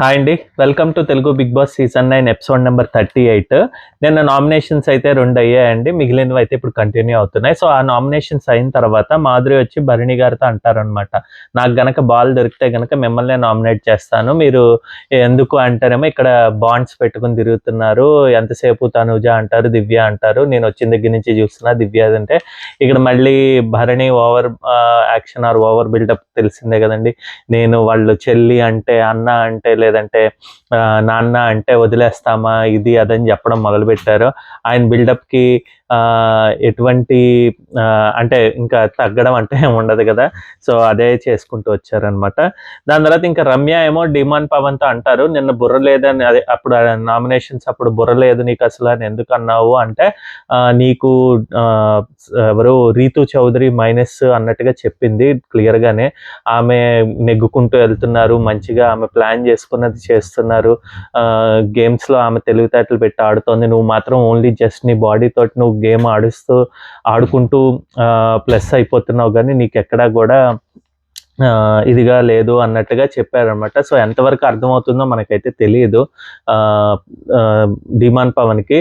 Hi అండి, welcome to Telugu Bigg Boss season 9 episode number 38. నిన్న nominations అయితే 2 అయ్యాయండి, మిగిలినవి అయితే ఇప్పుడు కంటిన్యూ అవుతున్నాయి. సో ఆ నామినేషన్స్ అయిన తర్వాత మాధురి వచ్చి భరణి గారితో అంటారనమాట, నాకు గనక బాల్ దొరికితే గనక మిమ్మల్ని నామినేట్ చేస్తాను, మీరు ఎందుకు అంటారేమో ఇక్కడ బాండ్స్ పెట్టుకుని తిరుగుతున్నారు, ఎంతసేపు తనుజ అంటారు, దివ్య అంటారు, నేను వచ్చిన దగ్గర నుంచి చూస్తున్నా దివ్య అంటే ఇక్కడ మళ్ళీ Bharani over action or over buildup తెలిసిందే కదండి. నేను వాళ్ళు చెల్లి అంటే, అన్న అంటే, లేదంటే నాన్న అంటే వదిలేస్తామా, ఇది అదని చెప్పడం మొదలుపెట్టారు. ఆయన బిల్డప్కి ఎటువంటి అంటే ఇంకా తగ్గడం అంటే ఉండదు కదా. సో అదే చేసుకుంటూ వచ్చారనమాట. దాని తర్వాత ఇంకా రమ్య ఏమో డిమాండ్ పవన్తో అంటారు, నిన్న బుర్ర లేదని, అదే అప్పుడు నామినేషన్స్ అప్పుడు బుర్ర లేదు నీకు అసలు అని ఎందుకు అన్నావు అంటే, నీకు ఎవరు రీతు చౌదరి మైనస్ అన్నట్టుగా చెప్పింది క్లియర్గానే. ఆమె నెగ్గుకుంటూ వెళ్తున్నారు, మంచిగా ఆమె ప్లాన్ చేసుకున్నది చేస్తున్నారు, గేమ్స్లో ఆమె తెలివితేటలు పెట్టి ఆడుతోంది, నువ్వు మాత్రం ఓన్లీ జస్ట్ నీ బాడీ తోటి నువ్వు గేమ్ ఆడుకుంటూ ప్లస్ అయిపోతున్నావు, కానీ నీకు ఎక్కడా కూడా ఇదిగా లేదు అన్నట్టుగా చెప్పారనమాట. సో ఎంతవరకు అర్థమవుతుందో మనకైతే తెలియదు ధీమాన్ పవన్కి.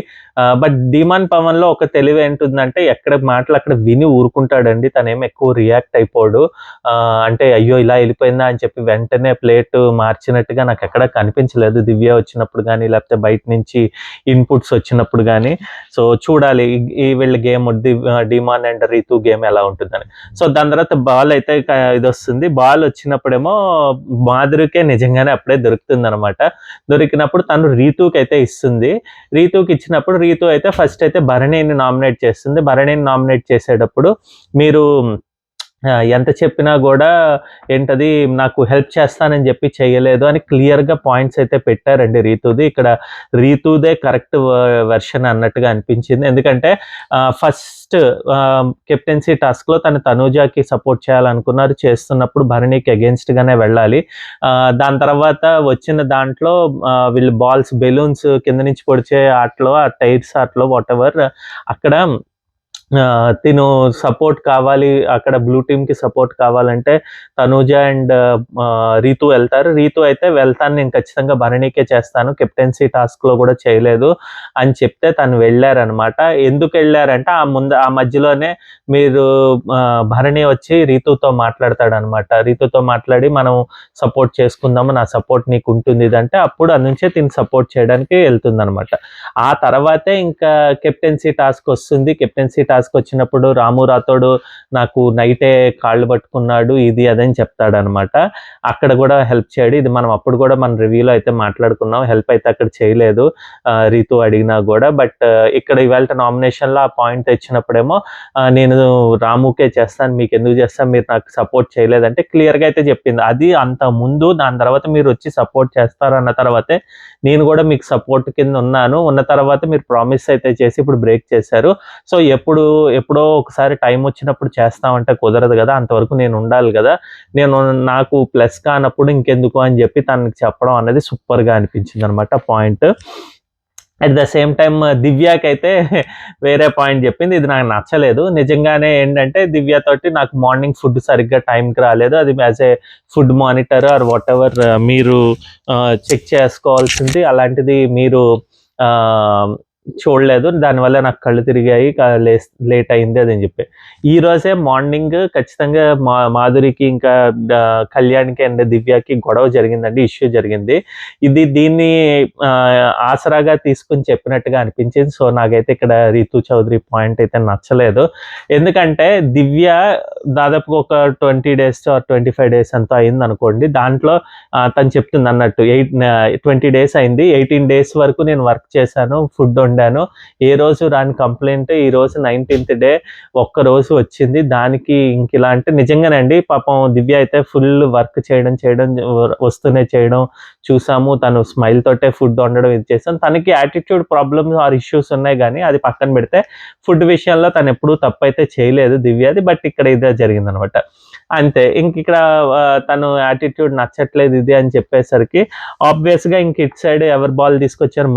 బట్ ధీమాన్ పవన్లో ఒక తెలివి ఏంటుందంటే, ఎక్కడ మాటలు అక్కడ విని ఊరుకుంటాడండి, తనేం ఎక్కువ రియాక్ట్ అయిపోడు. అంటే అయ్యో ఇలా వెళ్ళిపోయిందా అని చెప్పి వెంటనే ప్లేట్ మార్చినట్టుగా నాకు ఎక్కడ కనిపించలేదు, దివ్య వచ్చినప్పుడు కానీ లేకపోతే బయట నుంచి ఇన్పుట్స్ వచ్చినప్పుడు కానీ. సో చూడాలి ఈ వీళ్ళ గేమ్ డిమాన్ అండ్ రీతు గేమ్ ఎలా ఉంటుందని. సో దాని తర్వాత బాల్ అయితే ఇది వస్తుంది. బాల్ వచ్చినప్పుడేమో మాధురికే నిజంగానే అప్పుడే దొరుకుతుంది అనమాట. దొరికినప్పుడు తను రీతుకి అయితే ఇస్తుంది. రీతుకి ఇచ్చినప్పుడు రీతు అయితే ఫస్ట్ అయితే భరణిని నామినేట్ చేస్తుంది. భరణిని నామినేట్ చేసేటప్పుడు మీరు ఎంత చెప్పినా కూడా ఏంటది నాకు హెల్ప్ చేస్తానని చెప్పి చేయలేదు అని క్లియర్గా పాయింట్స్ అయితే పెట్టారండి రీతుది. ఇక్కడ రీతుదే కరెక్ట్ వెర్షన్ అన్నట్టుగా అనిపించింది. ఎందుకంటే ఫస్ట్ కెప్టెన్సీ టాస్క్లో తనూజాకి సపోర్ట్ చేయాలనుకున్నారు, చేస్తున్నప్పుడు భరణికి అగేన్స్ట్గానే వెళ్ళాలి. దాని తర్వాత వచ్చిన దాంట్లో వీళ్ళు బాల్స్ బెలూన్స్ కింద నుంచి పొడిచే ఆటలో, ఆ టైర్స్ ఆటలో వాట్ ఎవర్, అక్కడ తిను సపోర్ట్ కావాలి, అక్కడ బ్లూ టీమ్కి సపోర్ట్ కావాలంటే తనూజ అండ్ రీతు వెళ్తారు. రీతు అయితే వెళ్తాను నేను ఖచ్చితంగా భరణికే చేస్తాను, కెప్టెన్సీ టాస్క్లో కూడా చేయలేదు అని చెప్తే తను వెళ్ళారనమాట. ఎందుకు వెళ్ళారంటే ఆ మధ్యలోనే మీరు భరణి వచ్చి రీతుతో మాట్లాడతాడనమాట. రీతుతో మాట్లాడి మనం సపోర్ట్ చేసుకుందాము, నా సపోర్ట్ నీకు ఉంటుంది ఇదంటే, అప్పుడు అందుంచే తిని సపోర్ట్ చేయడానికి వెళ్తుంది అనమాట. ఆ తర్వాతే ఇంకా కెప్టెన్సీ టాస్క్ వస్తుంది. కెప్టెన్సీ టాస్క్ వచ్చినప్పుడు రాము రాథోడు నాకు నైటే కాళ్ళు పట్టుకున్నాడు, ఇది అదని చెప్తాడనమాట. అక్కడ కూడా హెల్ప్ చేయడు, ఇది మనం అప్పుడు కూడా మన రివ్యూలో అయితే మాట్లాడుకున్నాం, హెల్ప్ అయితే అక్కడ చేయలేదు రీతు అడిగినా కూడా. బట్ ఇక్కడ ఇవాళ నామినేషన్లో ఆ పాయింట్ తెచ్చినప్పుడేమో నేను రాముకే చేస్తాను, మీకు ఎందుకు చేస్తాను, మీరు నాకు సపోర్ట్ చేయలేదంటే క్లియర్గా అయితే చెప్పింది. అది అంత ముందు, దాని తర్వాత మీరు వచ్చి సపోర్ట్ చేస్తారన్న తర్వాతే నేను కూడా మీకు సపోర్ట్ కింద ఉన్న తర్వాత మీరు ప్రామిస్ అయితే చేసి ఇప్పుడు బ్రేక్ చేశారు. సో ఎప్పుడో ఒకసారి టైం వచ్చినప్పుడు చేస్తామంటే కుదరదు కదా, అంతవరకు నేను ఉండాలి కదా, నాకు ప్లస్ కానప్పుడు ఇంకెందుకు అని చెప్పి తనకి చెప్పడం అనేది సూపర్గా అనిపించింది అనమాట point. At the same time దివ్యాకి అయితే వేరే పాయింట్ చెప్పింది, ఇది నాకు నచ్చలేదు. నిజంగానే ఏంటంటే దివ్యతోటి నాకు మార్నింగ్ ఫుడ్ సరిగ్గా టైంకి రాలేదు, అది as a food monitor or whatever మీరు చెక్ చేసుకోవాల్సింది, అలాంటిది మీరు చూడలేదు, దానివల్ల నాకు కళ్ళు తిరిగాయి, లేట్ అయింది అని చెప్పి. ఈరోజే మార్నింగ్ ఖచ్చితంగా మాధురికి ఇంకా కళ్యాణ్కి అండ్ దివ్యకి గొడవ జరిగిందండి, ఇష్యూ జరిగింది. దీన్ని ఆసరాగా తీసుకుని చెప్పినట్టుగా అనిపించింది. సో నాకైతే ఇక్కడ రీతు చౌదరి పాయింట్ అయితే నచ్చలేదు. ఎందుకంటే దివ్య దాదాపుగా ఒక 20 days ఆర్ 25 days అంతా అయింది అనుకోండి. దాంట్లో తను చెప్తుంది అన్నట్టు 20 days అయింది, 18 days వరకు నేను వర్క్ చేశాను, ఫుడ్ వండాను, ఏ రోజు రాని కంప్లైంట్ ఈ రోజు 19th day ఒక్కరోజు వచ్చింది, దానికి ఇంక ఇలా అంటే నిజంగానండి పాపం దివ్య అయితే ఫుల్ వర్క్ చేయడం వస్తూనే చేయడం చూసాము, తను స్మైల్ తోటే ఫుడ్ వండడం ఇది చేసాను. తనకి యాటిట్యూడ్ ప్రాబ్లమ్స్ ఆర్ ఇష్యూస్ ఉన్నాయి, కానీ అది పక్కన పెడితే ఫుడ్ విషయంలో తను ఎప్పుడూ తప్పు అయితే చేయలేదు దివ్యది. బట్ ఇక్కడ ఇదే జరిగిందనమాట. అంతే. ఇంకిక్కడ తను యాటిట్యూడ్ నచ్చట్లేదు ఇది అని చెప్పేసరికి ఆబ్వియస్‌గా ఇంక ఇటు సైడ్ ఎవరు బాల్ తీసుకొచ్చారు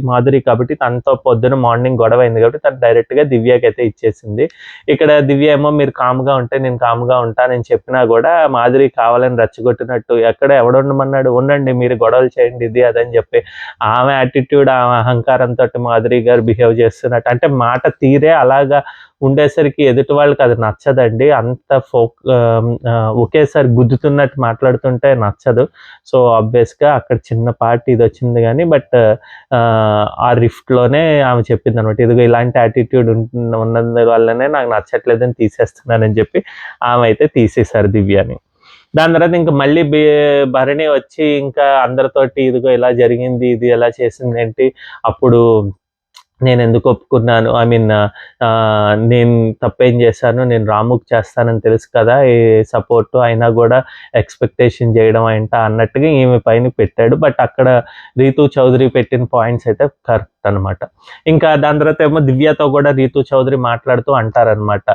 మాధురి కాబట్టి తనతో పొద్దున మార్నింగ్ గొడవైంది కాబట్టి తను డైరెక్ట్‌గా దివ్యకైతే ఇచ్చేసింది. ఇక్కడ దివ్య ఏమో మీరు కామ్‌గా ఉంటే నేను కామ్‌గా ఉంటానని చెప్పినా గూడా మాధురి కావాలని రెచ్చగొట్టినట్టు ఎక్కడ ఎవడుండమన్నాడు ఉండండి మీరు గొడవలు చేయండి ఇది అదని చెప్పి ఆమె యాటిట్యూడ్ ఆమె అహంకారంతోటి మాధురి గారు బిహేవ్ చేస్తున్నట్టు అంటే మాట తీరే అలాగా ఉండేసరికి ఎదుటి వాళ్ళకి అది నచ్చదండి. అంత ఒకేసారి గుద్దుతున్నట్టు మాట్లాడుతుంటే నచ్చదు. సో, ఆబ్వియస్‌గా అక్కడ చిన్నపాటి ఇదొచ్చింది గానీ బట్ ఆ రిఫ్ట్‌లోనే ఆమె చెప్పిందనమాట. ఇదిగో ఇలాంటి యాటిట్యూడ్ ఉన్నందు వల్లనే నాకు నచ్చట్లేదని తీసేస్తున్నానని చెప్పి ఆమె అయితే తీసేశారు దివ్యని. దాని తర్వాత ఇంక మళ్ళీ భరణి వచ్చి ఇంకా అందరితోటి ఇదిగో ఇలా జరిగింది, ఇది ఎలా చేసిందేంటి, అప్పుడు నేనెందుకు ఒప్పుకున్నాను. ఐ మీన్ నేను తప్పేం చేశాను, నేను రాముకి చేస్తానని తెలుసు కదా! ఈ సపోర్టు అయినా గూడా ఎక్స్‌పెక్టేషన్ చేయడం ఏంటా అన్నట్టుగా ఈమె పైన పెట్టాడు. బట్ అక్కడ రీతూ చౌదరి పెట్టిన పాయింట్స్ అయితే కరెక్ట్ అనమాట. ఇంకా దాని తర్వాత ఏమో దివ్యతో గూడా రీతూ చౌదరి మాట్లాడుతూ అంటారనమాట.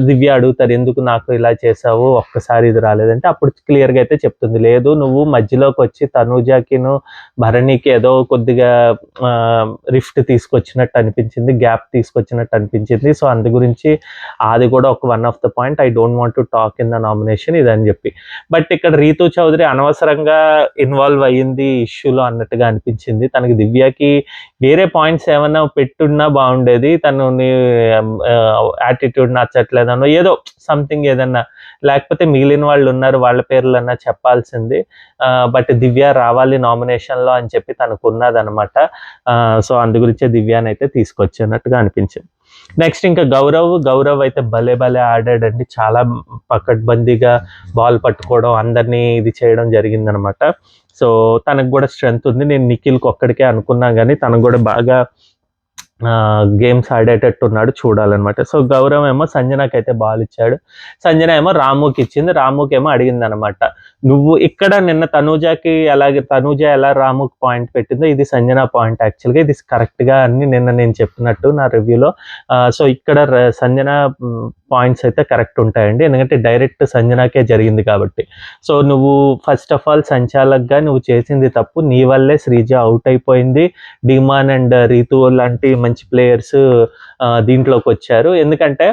దివ్య అడుగుతారు, "ఎందుకు నాకు ఇలా చేశావు? ఒక్కసారి ఇది రాలేదంటే" అప్పుడు క్లియర్‌గా అయితే చెప్తుంది. లేదు నువ్వు మధ్యలోకొచ్చి తనూజకిను, భరణికి ఏదో కొద్దిగా రిఫ్ట్ తీసుకొచ్చినట్టు అనిపించింది. గ్యాప్ తీసుకొచ్చినట్టు అనిపించింది. సో, అందు గురించి అది కూడా ఒక one of the point. I don't want to talk in the nomination ఇదని చెప్పి. బట్ ఇక్కడ రీతూ చౌదరి అనవసరంగా ఇన్వాల్వ్ అయ్యింది ఇష్యూలో అన్నట్టుగా అనిపించింది. తనకి దివ్యకి వేరే పాయింట్స్ ఏమన్నా పెట్టున్నా బాగుండేది. తను యాటిట్యూడ్ నచ్చట్లేదనో ఏదో సంథింగ్ ఏదన్నా లేకపోతే మిగిలిన వాళ్ళు ఉన్నారు వాళ్ళ పేర్లన్నా చెప్పాల్సింది. బట్ దివ్య రావాలి నామినేషన్‌లో అని చెప్పి తనకున్నదనమాట. సో, అందు గురించే దివ్యానైతే తీసుకొచ్చినట్టుగా అనిపించింది. నెక్స్ట్ ఇంకా గౌరవ్ అయితే భలే ఆడాడండి. చాలా పకడ్బందీగా బాల్ పట్టుకోవడం, అందరినీ ఇది చేయడం జరిగిందనమాట. సో, తనకు గూడా స్ట్రెంత్ ఉంది. నేను నిఖిల్‌కి ఒక్కడికే అనుకున్నా గానీ తను గూడా బాగా గేమ్స్ ఆడేటట్టున్నాడు చూడాలనమాట. సో, గౌరవ్ ఏమో సంజనకైతే బాల్ ఇచ్చాడు. సంజన ఏమో రాముకిచ్చింది. రాముకేమో అడిగిందనమాట. నువ్వు ఇక్కడ నిన్న తనూజ ఎలా రాముకి పాయింట్ పెట్టిందో ఇది సంజన పాయింట్ యాక్చువల్‌గా ఇది కరెక్ట్‌గా అని నిన్న నేను చెప్పినట్టు నా రివ్యూలో. సో, ఇక్కడ సంజన పాయింట్స్ అయితే కరెక్ట్ ఉంటాయండి. ఎందుకంటే డైరెక్ట్ సంజనకే జరిగింది కాబట్టి. సో, నువ్వు ఫస్ట్ ఆఫ్ ఆల్ సంచాలక్‌గా నువ్వు చేసింది తప్పు. నీ వల్లే శ్రీజ ఔట్ అయిపోయింది. డీమాన్ అండ్ రీతు లాంటి మంచి ప్లేయర్స్ దీంట్లోకొచ్చారు. ఎందుకంటే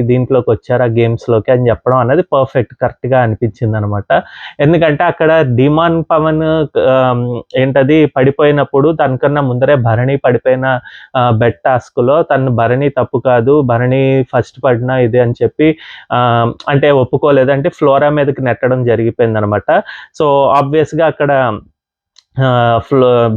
దీంట్లోకి వచ్చారు ఆ గేమ్స్‌లోకి అని చెప్పడం అనేది కరెక్ట్‌గా అనిపించిందనమాట. ఎందుకంటే అక్కడ ధీమాన్ పవన్ ఏంటది పడిపోయినప్పుడు తనకన్నా ముందరే భరణి పడిపోయిన బెట్ టాస్క్‌లో భరణి తప్పు కాదు, భరణి ఫస్ట్ పడినా ఇది అని చెప్పి అంటే ఒప్పుకోలేదు. అంటే ఫ్లోరా మీదకి నెట్టడం జరిగిపోయిందనమాట. సో, ఆబ్వియస్‌గా అక్కడ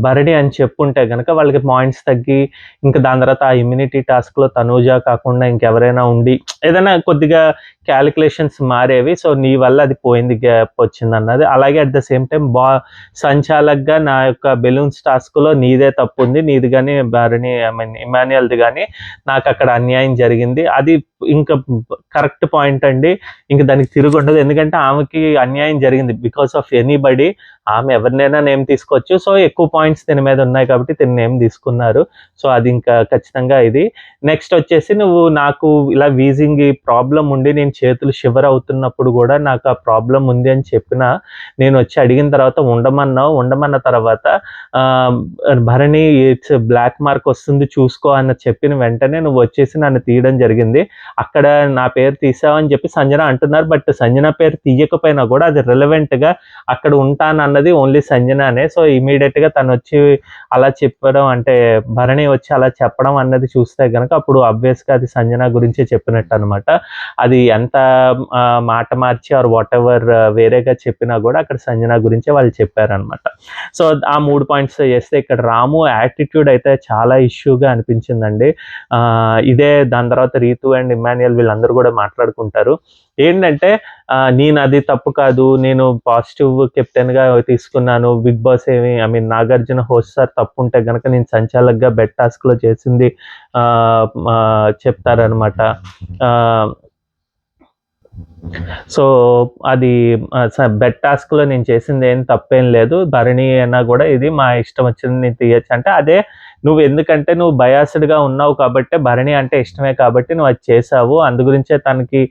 భరణి అని చెప్పుంటే గనక వాళ్ళకి పాయింట్స్ తగ్గి ఇంకా దాని తర్వాత ఆ ఇమ్యూనిటీ టాస్క్‌లో తనూజ కాకుండా ఇంకెవరైనా ఉండి ఏదైనా కొద్దిగా క్యాలిక్యులేషన్స్ మారేవి. సో, నీ వల్ల అది పోయింది, గ్యాప్ వచ్చిందన్నది. అలాగే అట్ ద సేమ్ టైమ్ సంచాలక్‌గా నా యొక్క బెలూన్స్ టాస్క్‌లో నీదే తప్పుంది. నీది గాని భరణి ఐ మీన్ ఇమాన్యుయల్‌ది గాని నాకక్కడ అన్యాయం జరిగింది. అది ఇంకా కరెక్ట్ పాయింట్ అండి. ఇంక దానికి తిరుగుండదు. ఎందుకంటే ఆమెకి అన్యాయం జరిగింది. బికాస్ ఆఫ్ ఎనీబడీ ఆమె ఎవరినైనా నేమ్ తీసుకోవచ్చు. సో, ఎక్కువ పాయింట్స్ తిన మీద ఉన్నాయి కాబట్టి తిను నేమ్ తీసుకున్నారు. సో, అది ఇంకా ఖచ్చితంగా ఇది. నెక్స్ట్ వచ్చేసి నువ్వు నాకు ఇలా వీజింగ్ ప్రాబ్లమ్ ఉండి నేను చేతులు షివర్ అవుతున్నప్పుడు గూడా నాకు ఆ ప్రాబ్లమ్ ఉంది అని చెప్పినా నేను వచ్చి అడిగిన తర్వాత ఉండమన్న తర్వాత భరణి ఇట్స్ బ్లాక్ మార్క్ వస్తుంది చూసుకో అని చెప్పిన వెంటనే నువ్వు వచ్చేసి నన్ను తీయడం జరిగింది. అక్కడ నా పేరు తీసావని చెప్పి సంజన అంటున్నారు. బట్ సంజన పేరు తీయకపోయినా కూడా అది రిలవెంట్‌గా అక్కడ ఉంటానన్నది ఓన్లీ సంజననే. సో, ఇమ్మీడియేట్‌గా తనొచ్చి అలా చెప్పడం అంటే భరణి వచ్చి అలా చెప్పడం అన్నది చూస్తే గనక అప్పుడు ఆబ్వియస్‌గా అది సంజన గురించే చెప్పినట్టనమాట. అది ఎంత మాట మార్చి ఆర్ వాటెవర్ వేరేగా చెప్పినా గూడా అక్కడ సంజన గురించే వాళ్ళు చెప్పారనమాట. సో, ఆ 3 పాయింట్స్ చేస్తే ఇక్కడ రాము యాటిట్యూడ్ అయితే చాలా ఇష్యూగా అనిపించిందండి. ఇదే దాని తర్వాత రీతు అండ్ ఇమాన్యుయల్ వీళ్ళందరూ గూడా మాట్లాడుకుంటారు. ఏంటంటే నేను అది తప్పు కాదు. నేను పాజిటివ్ కెప్టెన్‌గా తీసుకున్నాను. Bigg Boss I mean Nagarjuna host sir తప్పుంటే గనక నేను సంచాలక్‌గా బెట్ టాస్క్‌లో చేసింది చెప్తారనమాట. సో, అది బెట్ టాస్క్‌లో నేను చేసింది ఏం తప్పేం లేదు. భరణి అయినా గూడా ఇది మా ఇష్టం వచ్చింది నేను తీయొచ్చు అంటే అదే నువ్వు ఎందుకంటే నువ్వు బయాస్డ్‌గా ఉన్నావు కాబట్టే, భరణి అంటే ఇష్టమే కాబట్టి నువ్వు అది చేశావు. అందు గురించే తనకి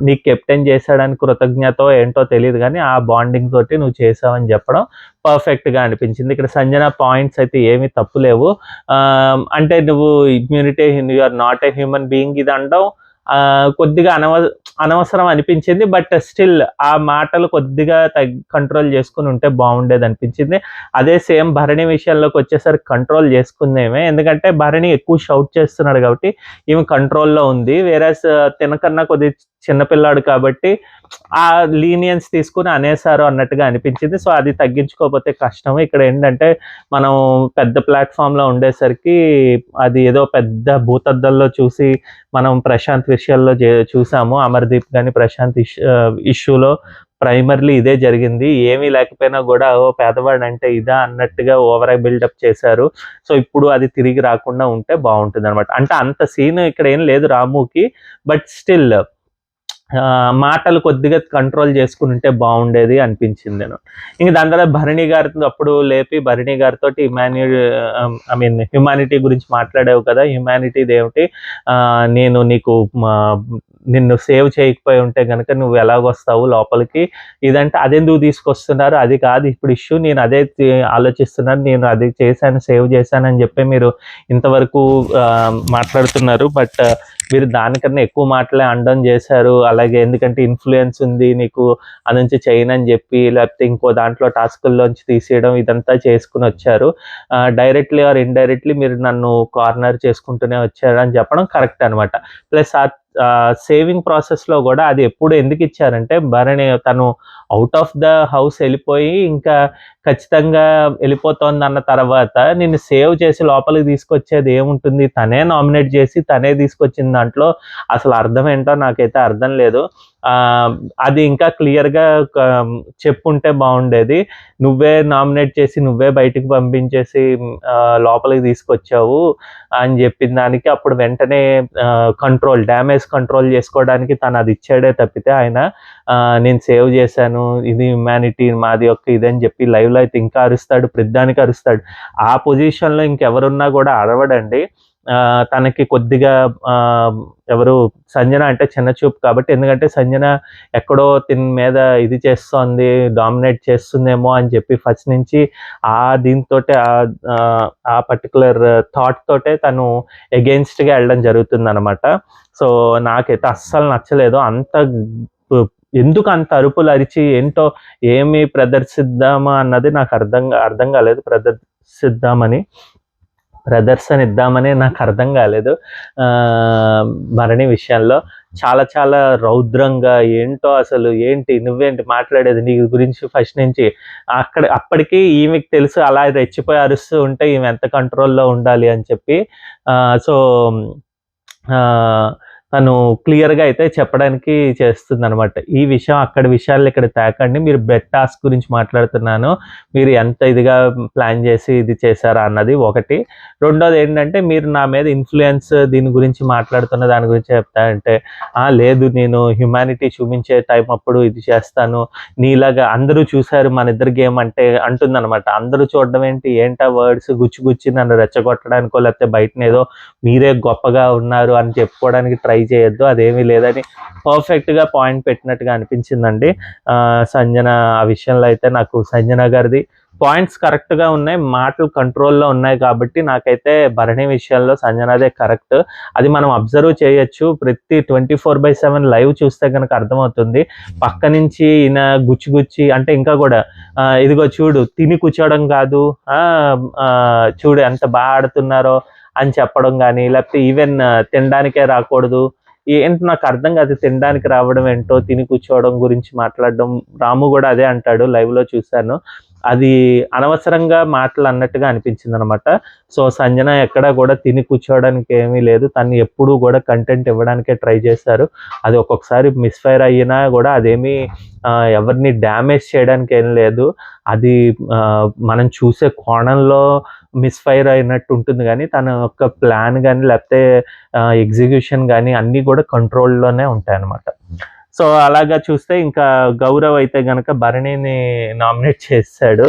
నీకు కెప్టెన్ చేశాడని కృతజ్ఞతో ఏంటో తెలీదు గానీ, ఆ బాండింగ్ తోటి నువ్వు చేశావని చెప్పడం పర్ఫెక్ట్‌గా అనిపించింది. ఇక్కడ సంజన పాయింట్స్ అయితే ఏమి తప్పు లేవు. అంటే నువ్వు immunity, you are not a human being ఇది అనడం కొద్దిగా అనవసరం అనిపించింది. బట్ స్టిల్ ఆ మాటలు కొద్దిగా కంట్రోల్ చేసుకొని ఉంటే బాగుండేది అనిపించింది. అదే సేమ్ భరణి విషయంలోకి వచ్చేసరికి కంట్రోల్ చేసుకుందేమే. ఎందుకంటే భరణి ఎక్కువ షౌట్ చేస్తున్నాడు కాబట్టి ఈమె కంట్రోల్‌లో ఉంది. వేరేస్ తినకన్నా కొద్దిగా చిన్నపిల్లాడు కాబట్టి ఆ లీనియన్స్ తీసుకొని అనేసారు అన్నట్టుగా అనిపించింది. సో అది తగ్గించుకోకపోతే కష్టం. ఇక్కడ ఏంటంటే మనం పెద్ద ప్లాట్‌ఫామ్‌లో ఉండేసరికి అది ఏదో పెద్ద భూతద్దంలో చూసి మనం ప్రశాంత్ విషయాల్లో చూసాము. అమర్‌దీప్ గాని, ప్రశాంత్ ఇష్యూలో ప్రైమర్లీ ఇదే జరిగింది. ఏమీ లేకపోయినా గూడా పేదవాడంటే ఇదా అన్నట్టుగా ఓవర్ బిల్డప్ చేశారు. సో ఇప్పుడు అది తిరిగి రాకుండా ఉంటే బావుంటుందనమాట. అంటే అంత సీన్ ఇక్కడ ఏం లేదు రాముకి. బట్ స్టిల్ మాటలు కొద్దిగా కంట్రోల్ చేసుకునుంటే బాగుండేది అనిపించింది నేను. ఇంక దాని తర్వాత భరణి గారితో అప్పుడు లేపి భరణి గారితోటి హ్యుమానిటీ గురించి మాట్లాడావు కదా, హ్యుమానిటీది ఏమిటి, నేను నీకు నిన్ను సేవ్ చేయకపోయి ఉంటే గనక నువ్వు ఎలాగొస్తావు లోపలికి, ఇదంటే అదెందుకు తీసుకొస్తున్నారు, అది కాదు ఇప్పుడు ఇష్యూ, నేను అదే ఆలోచిస్తున్నాను, నేను అది చేశాను, సేవ్ చేశాను అని చెప్పి మీరు ఇంతవరకు మాట్లాడుతున్నారు. బట్ మీరు దానికన్నా ఎక్కువ మాటలే అనడం చేశారు. అలాగే ఎందుకంటే ఇన్ఫ్లుయెన్స్ ఉంది నీకు, అది నుంచి చేయనని చెప్పి లేకపోతే ఇంకో దాంట్లో టాస్కుల్లోంచి తీసేయడం ఇదంతా చేసుకుని వచ్చారు. డైరెక్ట్లీ ఆర్ ఇండైరెక్ట్లీ మీరు నన్ను కార్నర్ చేసుకుంటూనే వచ్చారు అని చెప్పడం కరెక్ట్ అనమాట. ప్లస్ సేవింగ్ ప్రాసెస్లో కూడా అది ఎప్పుడు ఎందుకు ఇచ్చారంటే భరణి తను అవుట్ ఆఫ్ ద హౌస్ వెళ్ళిపోయి ఇంకా ఖచ్చితంగా వెళ్ళిపోతోంది అన్న తర్వాత నిన్ను సేవ్ చేసి లోపలికి తీసుకొచ్చేది ఏముంటుంది, తనే నామినేట్ చేసి తనే తీసుకొచ్చిన దాంట్లో అసలు అర్థం ఏంటో నాకైతే అర్థం లేదు. అది ఇంకా క్లియర్గా చెప్పుంటే బాగుండేది. నువ్వే నామినేట్ చేసి నువ్వే బయటికి పంపించేసి లోపలికి తీసుకొచ్చావు అని చెప్పిన దానికి అప్పుడు వెంటనే డ్యామేజ్ కంట్రోల్ చేసుకోవడానికి తను అది ఇచ్చాడే తప్పితే ఆయన నేను సేవ్ చేశాను, ఇది హ్యుమానిటీ మాది యొక్క ఇదని చెప్పి లైవ్లో అయితే ఇంకా అరుస్తాడు, ప్రతిదానికి అరుస్తాడు. ఆ పొజిషన్లో ఇంకెవరున్నా కూడా అరవడండి. తనకి కొద్దిగా ఎవరు సంజన అంటే చిన్న చూపు కాబట్టి, ఎందుకంటే సంజన ఎక్కడో తిని మీద ఇది చేస్తోంది, డామినేట్ చేస్తుందేమో అని చెప్పి ఫస్ట్ నుంచి దీంతోటే ఆ పర్టికులర్ థాట్ తోటే తను ఎగెయిన్స్ట్గా వెళ్ళడం జరుగుతుందన్నమాట. సో నాకైతే అస్సలు నచ్చలేదు. ఎందుకు అంత అరుపులు అరిచి ఏంటో ఏమి ప్రదర్శిద్దామా అన్నది నాకు అర్థం కాలేదు. ప్రదర్శన ఇద్దామని నాకు అర్థం కాలేదు. భరణి విషయంలో చాలా చాలా రౌద్రంగా ఏంటో అసలు ఏంటి నువ్వేంటి మాట్లాడేది నీ గురించి ఫస్ట్ నుంచి, అప్పటికి ఈమెకి తెలుసు అలా రెచ్చిపోయి అరుస్తూ ఉంటే ఈమె ఎంత కంట్రోల్లో ఉండాలి అని చెప్పి. సో తను క్లియర్గా అయితే చెప్పడానికి చేస్తుందనమాట. ఈ విషయం అక్కడి విషయాలు ఇక్కడ తేకండి, మీరు బెడ్ టాస్క్ గురించి మాట్లాడుతున్నాను, మీరు ఎంత ఇదిగా ప్లాన్ చేసి ఇది చేశారా అన్నది ఒకటి. రెండోది ఏంటంటే మీరు నా మీద ఇన్ఫ్లుయెన్స్ దీని గురించి మాట్లాడుతున్న దాని గురించి చెప్తానంటే లేదు నేను హ్యుమానిటీ చూపించే టైం అప్పుడు ఇది చేస్తాను, నీలాగా అందరూ చూశారు మన ఇద్దరు గేమ్ అంటే అంటుందన్నమాట. అందరూ చూడడం ఏంటా వర్డ్స్ గుచ్చి నన్ను రెచ్చగొట్టడానికో లేకపోతే బయటనేదో మీరే గొప్పగా ఉన్నారు అని చెప్పుకోవడానికి ట్రై చేయొద్దు, అదేమీ లేదని పర్ఫెక్ట్గా పాయింట్ పెట్టినట్టుగా అనిపించిందండి సంజన. ఆ విషయంలో అయితే నాకు సంజన గారిది పాయింట్స్ కరెక్ట్గా ఉన్నాయి, మాటలు కంట్రోల్లో ఉన్నాయి కాబట్టి నాకైతే భరణి విషయంలో సంజనాదే కరెక్ట్. అది మనం అబ్జర్వ్ చేయొచ్చు. ప్రతి 24/7 లైవ్ చూస్తే కనుక అర్థమవుతుంది. పక్క నుంచి ఈయన గుచ్చి అంటే ఇంకా కూడా ఇదిగో చూడు తిని కూర్చోవడం కాదు, చూడు ఎంత బాగా ఆడుతున్నారో అని చెప్పడం కానీ, లేకపోతే ఈవెన్ తినడానికే రాకూడదు ఏంటి నాకు అర్థం కాదు. తినడానికి రావడం ఏంటో, తిని కూర్చోవడం గురించి మాట్లాడడం, రాము కూడా అదే అంటాడు, లైవ్లో చూశాను. అది అనవసరంగా మాటలు అన్నట్టుగా అనిపించింది అనమాట. సో సంజన ఎక్కడా కూడా తిని కూర్చోవడానికి ఏమీ లేదు, తను ఎప్పుడూ కూడా కంటెంట్ ఇవ్వడానికే ట్రై చేశారు. అది ఒక్కొక్కసారి మిస్ఫైర్ అయినా కూడా అదేమీ ఎవరిని డ్యామేజ్ చేయడానికి ఏం లేదు. అది మనం చూసే కోణంలో మిస్ఫైర్ అయినట్టు ఉంటుంది కానీ తన యొక్క ప్లాన్ కానీ లేకపోతే ఎగ్జిక్యూషన్ కానీ అన్నీ కూడా కంట్రోల్లోనే ఉంటాయన్నమాట. సో అలాగా చూస్తే ఇంకా గౌరవ్ అయితే గనక భరణిని నామినేట్ చేసాడు.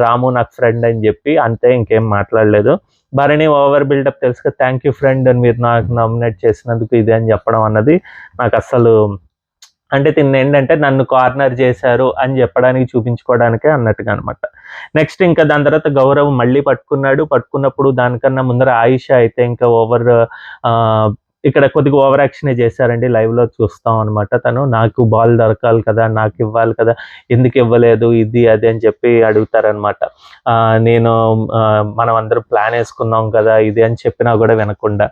రాము నాకు ఫ్రెండ్ అని చెప్పి, అంతే ఇంకేం మాట్లాడలేదు. భరణి ఓవర్ బిల్డప్ తెలుసుగా, థ్యాంక్ యూ ఫ్రెండ్ మీరు నాకు నామినేట్ చేసినందుకు ఇది అని చెప్పడం అన్నది నాకు అస్సలు, అంటే తిన్నేంటంటే నన్ను కార్నర్ చేశారు అని చెప్పడానికి చూపించుకోవడానికే అన్నట్టుగా అనమాట. నెక్స్ట్ ఇంకా దాని తర్వాత గౌరవ్ మళ్ళీ పట్టుకున్నప్పుడు దానికన్నా ముందర ఆయిష అయితే ఇంకా ఇక్కడ కొద్దిగా ఓవర్ యాక్షనే చేశారండి. లైవ్‌లో చూస్తాం అనమాట. తను నాకు బాల్ దొరకాలి కదా! నాకు ఇవ్వాలి కదా! ఎందుకు ఇవ్వలేదు ఇది అది అని చెప్పి అడుగుతారనమాట. నేను మనం అందరం ప్లాన్ వేసుకున్నాం కదా! ఇది అని చెప్పినా కూడా వినకుండా.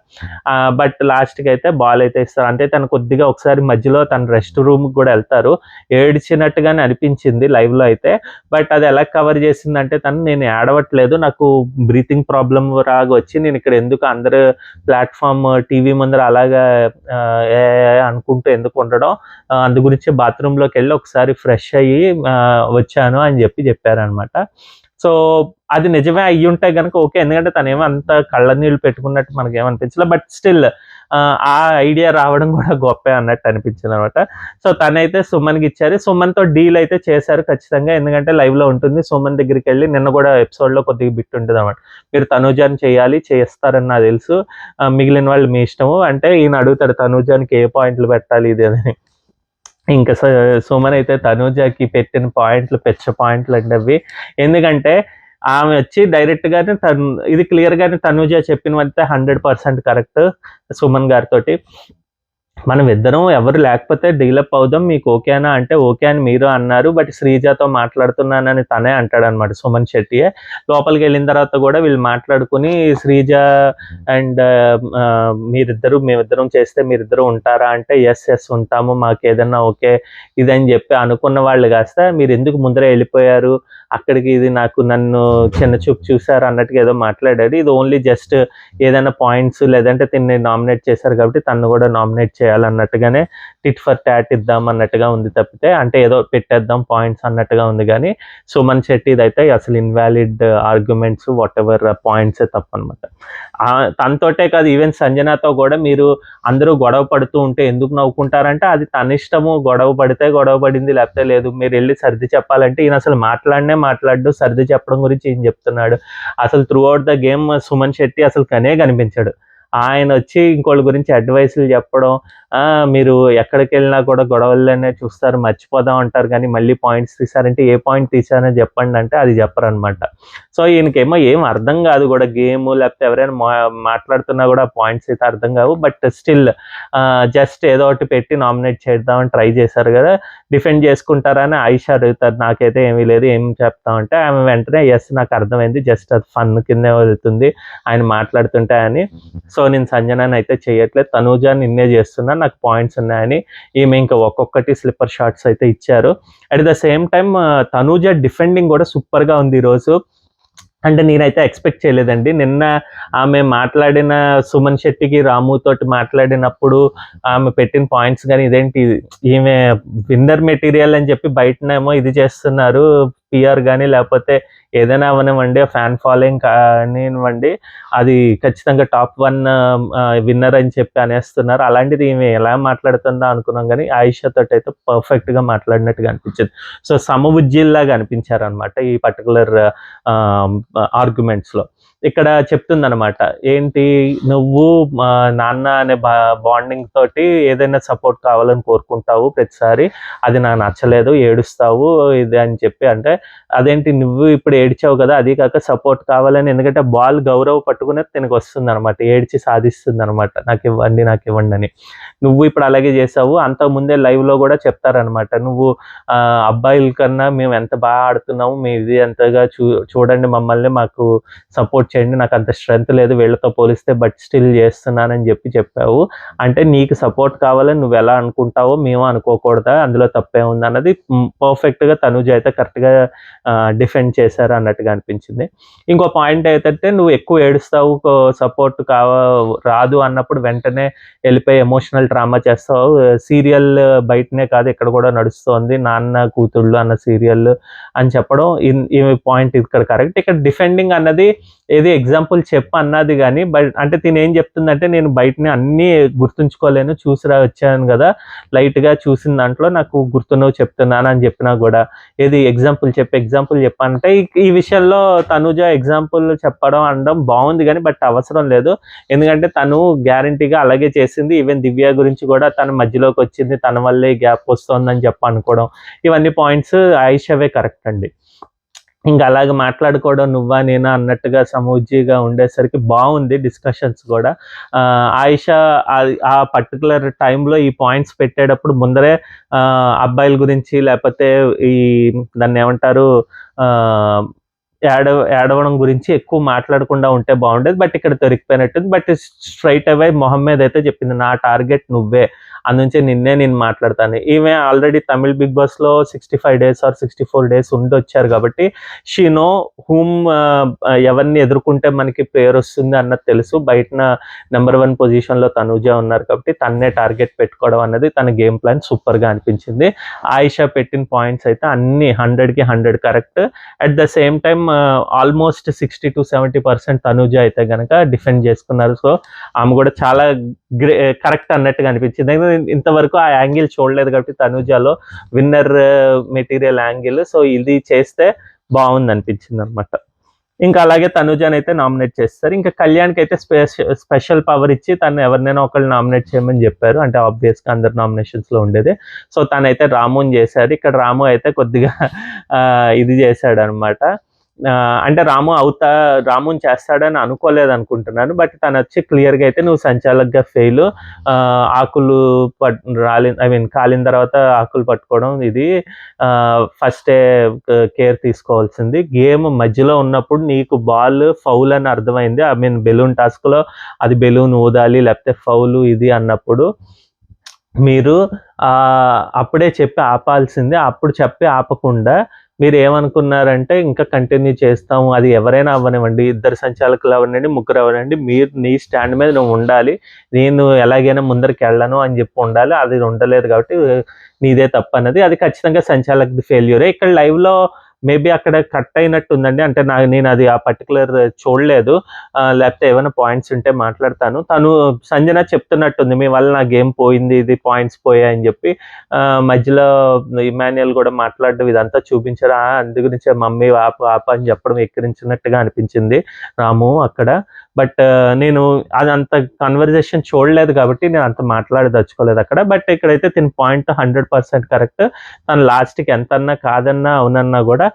బట్ లాస్ట్‌కి అయితే బాల్ అయితే ఇస్తారు. అంటే తను కొద్దిగా ఒకసారి మధ్యలో తను రెస్ట్ రూమ్‌కి కూడా వెళ్తారు. ఏడ్చినట్టుగానే అనిపించింది లైవ్‌లో అయితే. బట్ అది ఎలా కవర్ చేసిందంటే తను, నేను ఏడవట్లేదు, నాకు బ్రీతింగ్ ప్రాబ్లమ్ లాగా వచ్చి నేను ఇక్కడ ఎందుకు అందరూ ప్లాట్‌ఫార్మ్ టీవీ ముందర అలాగా ఏ అనుకుంటూ ఎందుకు ఉండడం, అందు గురించి బాత్రూంలోకెళ్ళి ఒకసారి ఫ్రెష్ అయ్యి వచ్చాను అని చెప్పారనమాట. సో అది నిజమే అయ్యుంటే గనక ఓకే. ఎందుకంటే తనేమో అంత కళ్ళ నీళ్ళు పెట్టుకున్నట్టు మనకేమనిపించలే. బట్ స్టిల్ ఆ ఐడియా రావడం కూడా గొప్పే అన్నట్టు అనిపించిందనమాట. సో తనైతే సుమన్‌కి ఇచ్చారు. సుమన్‌తో డీల్ అయితే చేశారు ఖచ్చితంగా. ఎందుకంటే లైవ్‌లో ఉంటుంది. సుమన్ దగ్గరికెళ్ళి నిన్న కూడా ఎపిసోడ్‌లో కొద్దిగా బిట్ ఉంటదనమాట. మీరు తనూజాని చేయాలి, చేస్తారని నాకు తెలుసు. మిగిలిన వాళ్ళు మీ ఇష్టము. అంటే ఈయన అడుగుతాడు తనూజానికి ఏ పాయింట్లు పెట్టాలి ఇది అని. ఇంకా సుమన్ అయితే తనూజకి పెట్టిన పాయింట్లు పెచ్చ పాయింట్లండి అవి. ఎందుకంటే ఆమె వచ్చి డైరెక్ట్‌గానే ఇది క్లియర్‌గానే తనూజ చెప్పినవంతే 100% కరెక్ట్ సుమన్ గారితోటి. మనం ఇద్దరం ఎవరు లేకపోతే డీలప్ అవుదాం. మీకు ఓకేనా అంటే, ఓకే అని మీరు అన్నారు. బట్ శ్రీజతో మాట్లాడుతున్నానని తనే అంటాడనమాట, సుమన్ శెట్టియే. లోపలికెళ్ళిన తర్వాత కూడా వీళ్ళు మాట్లాడుకొని శ్రీజ అండ్ మేమిద్దరం చేస్తే మీరిద్దరు ఉంటారా అంటే, యెస్ ఉంటాము. మాకేదన్నా ఓకే ఇదని చెప్పి అనుకున్న వాళ్ళు కాస్త మీరెందుకు ముందరే వెళ్ళిపోయారు అక్కడికి, ఇది నన్ను చిన్న చూపు చూసారు అన్నట్టుగా ఏదో మాట్లాడాడు. ఇది ఓన్లీ జస్ట్ ఏదైనా పాయింట్స్ లేదంటే తిన్ని నామినేట్ చేశారు కాబట్టి తనను కూడా నామినేట్ చేయాలన్నట్టుగానే టిట్ ఫర్ టాట్ ఇద్దాం అన్నట్టుగా ఉంది తప్పితే, అంటే ఏదో పెట్టేద్దాం పాయింట్స్ అన్నట్టుగా ఉంది. కానీ సుమన్ శెట్టిది అయితే అసలు ఇన్వాలిడ్ ఆర్గ్యుమెంట్స్ వాటెవర్ పాయింట్సే తప్పనమాట. తనతోటే కాదు, ఈవెన్ సంజనాతో కూడా మీరు అందరూ గొడవ పడుతూ ఉంటే ఎందుకు నవ్వుకుంటారంటే అది తన ఇష్టము. గొడవ పడితే గొడవ పడింది, లేకపోతే లేదు. మీరు వెళ్ళి సర్ది చెప్పాలంటే ఈయన అసలు మాట్లాడు, సర్ది చెప్పడం గురించి ఈయన చెప్తున్నాడు. అసలు through out the game Suman Shetty అసలు కనిపించాడు. ఆయన వచ్చి ఇంకోళ్ళ గురించి అడ్వైసులు చెప్పడం, మీరు ఎక్కడికెళ్ళినా కూడా గొడవల్లోనే చూస్తారు, మర్చిపోదాం అంటారు కానీ మళ్ళీ పాయింట్స్ తీశారంటే ఏ పాయింట్ తీశారో చెప్పండి అంటే అది చెప్పరనమాట. సో ఈయనకేమో ఏం అర్థం కాదు కూడా గేము, లేకపోతే ఎవరైనా మాట్లాడుతున్నా కూడా పాయింట్స్ అయితే అర్థం కావు. బట్ స్టిల్ జస్ట్ ఏదో ఒకటి పెట్టి నామినేట్ చేద్దామని ట్రై చేశారు కదా. డిఫెండ్ చేసుకుంటారా అని ఆయిష అడుగుతారు, నాకైతే ఏమీ లేదు ఏం చెప్తామంటే ఆమె వెంటనే ఎస్ నాకు అర్థమైంది, జస్ట్ అది ఫన్ కిందే వెళ్తుంది ఆయన మాట్లాడుతుంటే అని. సో నేను సంజనాని అయితే చేయట్లేదు, తనూజా నిన్నే చేస్తున్నా, నాకు పాయింట్స్ ఉన్నాయని ఈమె ఇంకా ఒక్కొక్కటి స్లిప్పర్ షాట్స్ అయితే ఇచ్చారు. At the same time Tanuja defending కూడా సూపర్గా ఉంది ఈరోజు. అంటే నేనైతే ఎక్స్పెక్ట్ చేయలేదండి. నిన్న ఆమె మాట్లాడిన సుమన్ శెట్టికి రాముతోటి మాట్లాడినప్పుడు ఆమె పెట్టిన పాయింట్స్ కానీ ఇదేంటి ఈమె విన్నర్ మెటీరియల్ అని చెప్పి బయటనేమో ఇది చేస్తున్నారు, పిఆర్ కానీ లేకపోతే ఏదైనా అవనివ్వండి, ఫ్యాన్ ఫాలోయింగ్ కానివ్వండి, అది ఖచ్చితంగా టాప్ 1 విన్నర్ అని చెప్పి అనేస్తున్నారు. అలాంటిది ఈమె ఎలా మాట్లాడుతుందా అనుకున్నాం కానీ ఆయిషతో అయితే పర్ఫెక్ట్గా మాట్లాడినట్టుగా అనిపించింది. సో సమబుజ్జిల్లాగా అనిపించారనమాట ఈ పర్టికులర్ ఆర్గ్యుమెంట్స్లో. ఇక్కడ చెప్తుందనమాట, ఏంటి నువ్వు నాన్న అనే బాండింగ్ తోటి ఏదైనా సపోర్ట్ కావాలని కోరుకుంటావు ప్రతిసారి, అది నాకు నచ్చలేదు, ఏడుస్తావు ఇది అని చెప్పి. అంటే అదేంటి నువ్వు ఇప్పుడు ఏడ్చావు కదా, అది కాక సపోర్ట్ కావాలని, ఎందుకంటే బాల్ గౌరవ్ పట్టుకునే తినకు వస్తుంది అనమాట, ఏడ్చి సాధిస్తుంది అనమాట, నాకు ఇవ్వండి అని. నువ్వు ఇప్పుడు అలాగే చేసావు. అంతకుముందే లైవ్లో కూడా చెప్తారనమాట, నువ్వు అబ్బాయిల కన్నా మేము ఎంత బాగా ఆడుతున్నాము, మీ ఇది ఎంతగా చూడండి మమ్మల్ని, మాకు సపోర్ట్ చేయండి, నాకు అంత స్ట్రెంత్ లేదు వీళ్ళతో పోలిస్తే, బట్ స్టిల్ చేస్తున్నానని చెప్పావు. అంటే నీకు సపోర్ట్ కావాలని నువ్వు ఎలా అనుకుంటావో మేము అనుకోకూడదా, అందులో తప్పే ఉంది అన్నది పర్ఫెక్ట్గా తనుజ అయితే కరెక్ట్గా డిఫెండ్ చేశారు అన్నట్టుగా అనిపించింది. ఇంకో పాయింట్ ఏంటంటే, నువ్వు ఎక్కువ ఏడుస్తావు, సపోర్ట్ రాదు అన్నప్పుడు వెంటనే వెళ్ళిపోయి ఎమోషనల్ డ్రామా చేస్తావు. సీరియల్ బయటనే కాదు ఇక్కడ కూడా నడుస్తోంది, నాన్న కూతుళ్ళు అన్న సీరియల్ అని చెప్పడం ఈ పాయింట్ ఇక్కడ కరెక్ట్. ఇక్కడ డిఫెండింగ్ అన్నది ఏది ఎగ్జాంపుల్ చెప్పు అన్నది గానీ, అంటే తినేం చెప్తుందంటే, నేను బయటని అన్నీ గుర్తుంచుకోలేను, చూసి వచ్చాను గదా! లైట్‌గా చూసిన దాంట్లో నాకు గుర్తున్నవి చెప్తున్నాను అని చెప్పినా గూడా, ఏది ఎగ్జాంపుల్ చెప్పు అంటే, ఈ విషయంలో తనూజ ఎగ్జాంపుల్ చెప్పడం, అనడం బావుంది గానీ, బట్ అవసరం లేదు. ఎందుకంటే తను గ్యారంటీగా అలాగే చేసింది. ఈవెన్ దివ్య గురించి గూడా తను మధ్యలోకొచ్చింది, తన వల్లే గ్యాప్ వస్తోందని చెప్పి అనుకోవడం. ఇవన్నీ పాయింట్స్ ఆయిషావే కరెక్ట్ అండి. ఇంక అలాగ మాట్లాడుకోవడం నువ్వా నేనా అన్నట్టుగా సమవుజ్జీగా ఉండేసరికి బావుంది డిస్కషన్స్ గూడా. ఆయిషా ఆ పర్టిక్యులర్ టైంలో ఈ పాయింట్స్ పెట్టేటప్పుడు ముందరే అబ్బాయిల గురించి లేపోతే ఈ దాన్నేమంటారు ఆహ్, ఏడవడం గురించి ఎక్కువ మాట్లాడకుండా ఉంటే బావుండేది. బట్ ఇక్కడ దొరికిపోయినట్టుంది. బట్ స్ట్రెయిట్ అవే మొహం మీదైతే చెప్పింది. నా టార్గెట్ నువ్వే. అందుంచే నేను మాట్లాడతాను. ఈమె ఆల్రెడీ తమిళ్ బిగ్ బాస్‌లో 65 డేస్ ఆర్ 64 డేస్ ఉండొచ్చారు కాబట్టి షీ నో హూమ్ ఎవరిని ఎదుర్కొంటే మనకి పేరొస్తుంది అన్నది తెలుసు. బయటన నంబర్ 1 పొజిషన్‌లో తనూజ ఉన్నారు కాబట్టి తన్నే టార్గెట్ పెట్టుకోవడం అన్నది తన గేమ్ ప్లాన్ సూపర్‌గా అనిపించింది. ఆయిషా పెట్టిన పాయింట్స్ అయితే అన్నీ 100కి 100 correct. At the same time almost 60-70% Tanuja అయితే గనక డిఫెండ్ చేసుకున్నారు. సో, ఆమె గూడా చాలా కరెక్ట్ అన్నట్టుగా అనిపించింది. ఇంతవరకు ఆ యాంగిల్ చూడలేదు కాబట్టి తనూజలో విన్నర్ మెటీరియల్ యాంగిల్. సో, ఇది చేస్తే బావుందనిపించిందనమాట. ఇంకా అలాగే తనూజనైతే నామినేట్ చేస్తారు. ఇంకా కళ్యాణ్‌కైతే స్పెషల్ పవర్ ఇచ్చి తను ఎవరినైనా ఒకళ్ళని నామినేట్ చేయమని జెప్పారు. అంటే ఆబ్వియస్‌గా అందరు నామినేషన్స్‌లో ఉండేదే. సో, తనైతే రాముని జేశారు. ఇక్కడ రాము అయితే కొద్దిగా ఇది జేశాడనమాట. అంటే రాముని చేస్తాడని అనుకోలేదనుకుంటున్నాను. బట్ తనొచ్చి క్లియర్‌గా అయితే నువ్వు సంచాలక్‌గా ఫెయిలు. ఆకులు కాలిన తర్వాత ఆకులు పట్టుకోవడం ఇది ఫస్టే కేర్ తీసుకోవాల్సింది. గేమ్ మధ్యలో ఉన్నప్పుడు నీకు బాల్ ఫౌల్ అని అర్థమైంది. బెలూన్ టాస్క్‌లో అది బెలూన్ ఊదాలి లేకపోతే ఫౌలు ఇది అన్నప్పుడు మీరు అప్పుడే చెప్పి ఆపాల్సింది. అప్పుడు చెప్పి ఆపకుండా మీరేమనుకున్నారంటే ఇంకా కంటిన్యూ చేస్తాము. అది ఎవరైనా అవ్వనివ్వండి. ఇద్దరు సంచాలకులు అవ్వనండి, ముగ్గురు అవ్వనండి. మీరు నీ స్టాండ్ మీద నువ్వు ఉండాలి. నేను ఎలాగైనా ముందరికెళ్ళను అని జెప్పి ఉండాలి. అది ఉండలేదు కాబట్టి నీదే తప్పన్నది. అది ఖచ్చితంగా సంచాలకుడి ఫెయిల్యూరే. ఇక్కడ లైవ్‌లో మేబీ అక్కడ కట్ అయినట్టుందండి. అంటే నేను అది ఆ పర్టిక్యులర్ చూడలేదు. లేకపోతే ఏమైనా పాయింట్స్ ఉంటే మాట్లాడతాను. తను సంజన చెప్తున్నట్టుంది. మీ వల్ల నా గేమ్ పోయింది. ఇది పాయింట్స్ పోయాయని జెప్పి. మధ్యలో ఇమాన్యుయల్ గూడా మాట్లాడడం ఇదంతా చూపించారు. అందు గురించే మమ్మీ ఆపు అని చెప్పడం ఎక్కిరించినట్టుగా అనిపించింది రాము అక్కడ. బట్ నేను అదంత కన్వర్జేషన్ చూడలేదు కాబట్టి నేను అంత మాట్లాడదలుచుకోలేదు అక్కడ. బట్ ఇక్కడైతే తిన పాయింట్ 100% కరెక్ట్. తను లాస్ట్‌కి ఎంతన్నా కాదన్నా, అవునన్నా గూడా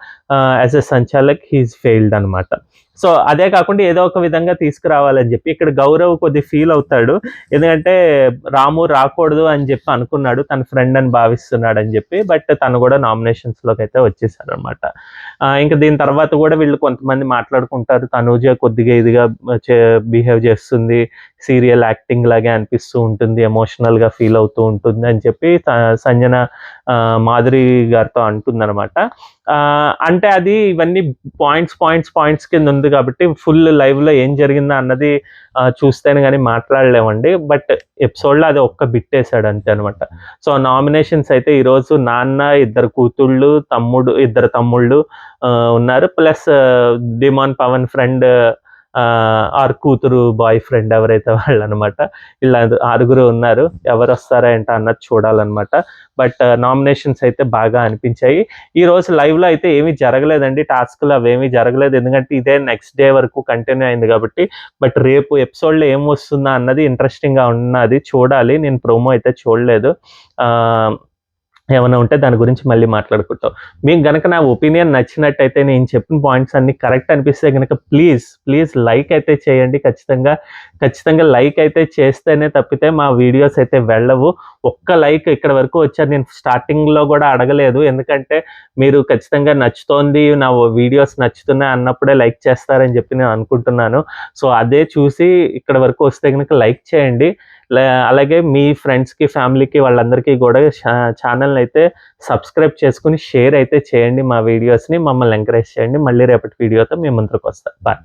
యాస్ ఎ సంచాలక్ హి ఈస్ ఫెయిల్డ్ అనమాట. సో, అదే కాకుండా ఏదో ఒక విధంగా తీసుకురావాలని జెప్పి ఇక్కడ గౌరవ్ కొద్దిగా ఫీల్ అవుతాడు. ఎందుకంటే రాము రాకూడదు అని జెప్పి అనుకున్నాడు. తన ఫ్రెండ్ అని భావిస్తున్నాడని జెప్పి. బట్ తను గూడా నామినేషన్స్‌లోకైతే వచ్చేసారనమాట. ఇంకా దీని తర్వాత గూడా వీళ్ళు కొంతమంది మాట్లాడుకుంటారు. తనూజ కొద్దిగా ఇదిగా బిహేవ్ చేస్తుంది. సీరియల్ యాక్టింగ్ లాగే అనిపిస్తూ ఉంటుంది. ఎమోషనల్‌గా ఫీల్ అవుతూ ఉంటుంది అని చెప్పి సంజన మాధురి గారితో అంటుందనమాట. అంటే అది ఇవన్నీ పాయింట్స్ కింద ఉంది కాబట్టి ఫుల్ లైవ్‌లో ఏం జరిగిందా అన్నది చూస్తేనే గాని మాట్లాడలేమండి. బట్ ఎపిసోడ్‌లో అది ఒక్క బిట్టేసాడు అంతే అనమాట. సో, నామినేషన్స్ అయితే ఈరోజు నాన్న, ఇద్దరు తమ్ముళ్ళు ఉన్నారు. ప్లస్ డిమాన్ పవన్ ఫ్రెండ్ ఆర్ కూతురు బాయ్ ఫ్రెండ్ ఎవరైతే వాళ్ళనమాట. ఇలా ఆరుగురు ఉన్నారు. ఎవరొస్తారా ఏంటా అన్నది చూడాలనమాట. బట్ నామినేషన్స్ అయితే బాగా అనిపించాయి. ఈరోజు లైవ్‌లో అయితే ఏమీ జరగలేదండి. టాస్క్‌లు అవేమీ జరగలేదు. ఎందుకంటే ఇదే నెక్స్ట్ డే వరకు కంటిన్యూ అయింది కాబట్టి. బట్ రేపు ఎపిసోడ్‌లో ఏం వస్తుందా అన్నది ఇంట్రెస్టింగ్‌గా ఉన్నది. చూడాలి. నేను ప్రోమో అయితే చూడలేదు. ఏమన్నా ఉంటే దాని గురించి మళ్ళీ మాట్లాడుకుంటాం. మీకు గనక నా ఒపీనియన్ నచ్చినట్టయితే నేను చెప్పిన పాయింట్స్ అన్నీ కరెక్ట్ అనిపిస్తే గనక ప్లీజ్ లైక్ అయితే చేయండి ఖచ్చితంగా లైక్ అయితే చేస్తేనే తప్పితే మా వీడియోస్ అయితే వెళ్ళవు. ఒక్క లైక్ ఇక్కడి వరకు వచ్చారు. నేను స్టార్టింగ్‌లో గూడా అడగలేదు. ఎందుకంటే మీరు ఖచ్చితంగా నచ్చుతోంది, నా వీడియోస్ నచ్చుతున్నాయి అన్నప్పుడే లైక్ చేస్తారని జెప్పి నేను అనుకుంటున్నాను. సో, అదే చూసి ఇక్కడి వరకు వస్తే గనక లైక్ చేయండి. అలాగే మీ ఫ్రెండ్స్‌కి, ఫ్యామిలీకి వాళ్ళందరికీ గూడా ఛానెల్‌నైతే సబ్స్క్రైబ్ చేసుకొని షేర్ అయితే చేయండి మా వీడియోస్‌ని. మమ్మల్ని ఎంకరేజ్ చేయండి. మళ్ళీ రేపటి వీడియోతో మీ ముందుకొస్తా. బాయ్.